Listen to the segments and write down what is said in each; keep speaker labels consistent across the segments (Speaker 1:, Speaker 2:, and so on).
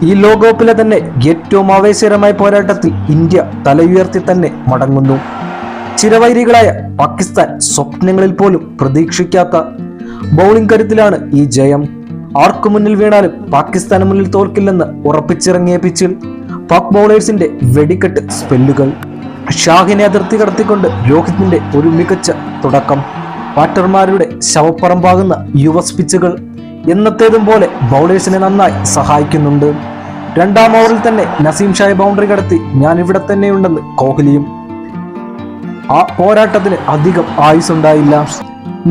Speaker 1: ഈ ലോകകപ്പിലെ തന്നെ ഏറ്റവും ആവേശകരമായ പോരാട്ടത്തിൽ ഇന്ത്യ തലയുയർത്തി തന്നെ മടങ്ങുന്നു. ചിരവൈരികളായ പാകിസ്ഥാൻ സ്വപ്നങ്ങളിൽ പോലും പ്രതീക്ഷിക്കാത്ത ബൗളിംഗ് കരുത്തിലാണ് ഈ ജയം. ആർക്കു മുന്നിൽ വീണാലും പാകിസ്ഥാന് മുന്നിൽ തോൽക്കില്ലെന്ന് ഉറപ്പിച്ചിറങ്ങിയ പിച്ചിൽ പാക് ബൗളേഴ്സിന്റെ വെടിക്കെട്ട് സ്പെല്ലുകൾ. ഷാഹിനെ അതിർത്തി കടത്തിക്കൊണ്ട് രോഹിത്തിന്റെ ഒരു മികച്ച തുടക്കം. ബാറ്റർമാരുടെ ശവപ്പറമ്പാകുന്ന യുവ പിച്ചുകൾ എന്നത്തേതും പോലെ ബൗളേഴ്സിനെ നന്നായി സഹായിക്കുന്നുണ്ട്. രണ്ടാം ഓവറിൽ തന്നെ നസീം ഷായെ ബൗണ്ടറി കടത്തി ഞാൻ ഇവിടെ തന്നെയുണ്ടെന്ന് കോഹ്ലിയും. ആ പോരാട്ടത്തിന് അധികം ആയുസുണ്ടായില്ല.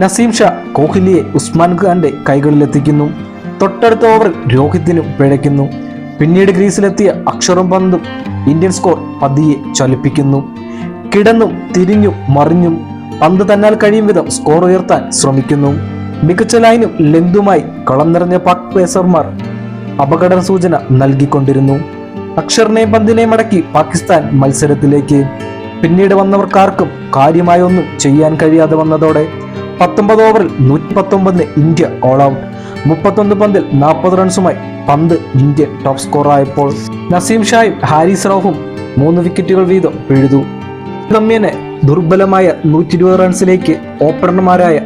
Speaker 1: നസീം ഷാ കോഹ്ലിയെ ഉസ്മാൻ ഖാന്റെ കൈകളിലെത്തിക്കുന്നു. തൊട്ടടുത്ത ഓവറിൽ രോഹിത്തിനും പിഴയ്ക്കുന്നു. പിന്നീട് ക്രീസിലെത്തിയ അക്ഷറും പന്തും ഇന്ത്യൻ സ്കോർ പതിയെ ചലിപ്പിക്കുന്നു. കിടന്നും തിരിഞ്ഞും മറിഞ്ഞും പന്ത് തന്നാൽ കഴിയും വിധം സ്കോർ ഉയർത്താൻ ശ്രമിക്കുന്നു. മികച്ച ലൈനും ലെങ്തുമായി കളം നിറഞ്ഞ പാക് പേസർമാർ അപകട സൂചന നൽകിക്കൊണ്ടിരുന്നു. അക്ഷറിനെയും പന്തിനെയും അടക്കി പാകിസ്ഥാൻ മത്സരത്തിലേക്ക്. പിന്നീട് വന്നവർക്കാർക്കും കാര്യമായി ഒന്നും ചെയ്യാൻ കഴിയാതെ വന്നതോടെ 19 ഓവറിൽ 119 ഇന്ത്യ ഓൾ ഔട്ട്. 31 പന്തിൽ 40 റൺസുമായി പന്ത് ഇന്ത്യൻ ടോപ്പ് സ്കോറായപ്പോൾ നസീം ഷായും ഹാരിസ് റൌഫും 3 വിക്കറ്റുകൾ വീതം പിഴുതു. ഗമ്യനെ ദുർബലമായ 120 റൺസിലേക്ക് ഓപ്പണർമാരായ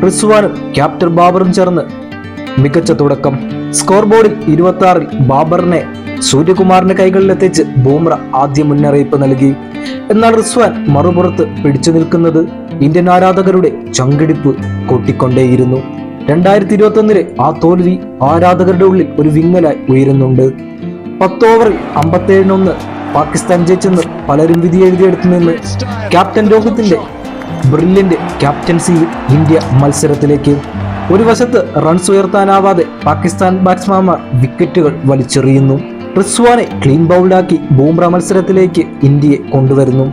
Speaker 1: റിസ്വാനും ക്യാപ്റ്റൻ ബാബറും ചേർന്ന് മികച്ച തുടക്കം. സ്കോർ ബോർഡിൽ 26-ൽ ബാബറിനെ സൂര്യകുമാറിന്റെ കൈകളിലെത്തിച്ച് ബൂമ്ര ആദ്യ മുന്നറിയിപ്പ് നൽകി. എന്നാൽ റിസ്വാൻ മറുപുറത്ത് പിടിച്ചു നിൽക്കുന്നത് ഇന്ത്യൻ ആരാധകരുടെ ചങ്കിടിപ്പ് കൂട്ടിക്കൊണ്ടേയിരുന്നു. 2021 ആ തോൽവി ആരാധകരുടെ ഉള്ളിൽ ഒരു വിങ്ങലായി ഉയരുന്നുണ്ട്. 10 ഓവറിൽ 57-1 പാകിസ്ഥാൻ ജയിച്ചെന്ന് പലരും വിധി എഴുതിയെടുത്തു നിന്ന് ക്യാപ്റ്റൻ രോഹിത്തിന്റെ ബ്രില്യന്റ് ക്യാപ്റ്റൻസിയിൽ ഇന്ത്യ മത്സരത്തിലേക്ക്. ഒരു വശത്ത് റൺസ് ഉയർത്താനാവാതെ പാകിസ്ഥാൻ ബാറ്റ്സ്മാൻമാർ വിക്കറ്റുകൾ വലിച്ചെറിയുന്നു. റിസ്വാനെ ക്ലീൻ ബൗൾഡാക്കി ബൂമ്ര മത്സരത്തിലേക്ക് ഇന്ത്യയെ കൊണ്ടുവരുന്നു.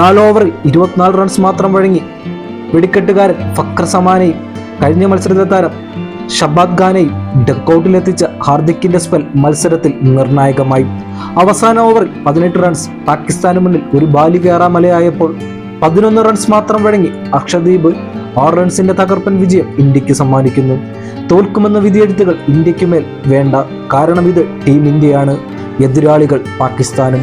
Speaker 1: 4 ഓവറിൽ 24 റൺസ് മാത്രം വഴങ്ങി വെടിക്കെട്ടുകാരൻ ഫക്ർ സമാനെയും കഴിഞ്ഞ മത്സരത്തിലെ താരം ഷബാദ് ഖാനെയും ഡക്കൌട്ടിലെത്തിച്ച ഹാർദിക്കിന്റെ സ്പെൽ മത്സരത്തിൽ നിർണായകമായി. അവസാന ഓവറിൽ 18 റൺസ് പാകിസ്ഥാന് മുന്നിൽ ഒരു ബാലികേറാമലയായപ്പോൾ 11 റൺസ് മാത്രം വഴങ്ങി അക്ഷദീപ് 6 റൺസിന്റെ തകർപ്പൻ വിജയം ഇന്ത്യക്ക് സമ്മാനിക്കുന്നു. തോൽക്കുമെന്ന വിധിയെഴുത്തുകൾ ഇന്ത്യക്ക് മേൽ വേണ്ട. കാരണം ഇത് ടീം ഇന്ത്യയാണ്, എതിരാളികൾ പാകിസ്ഥാനും.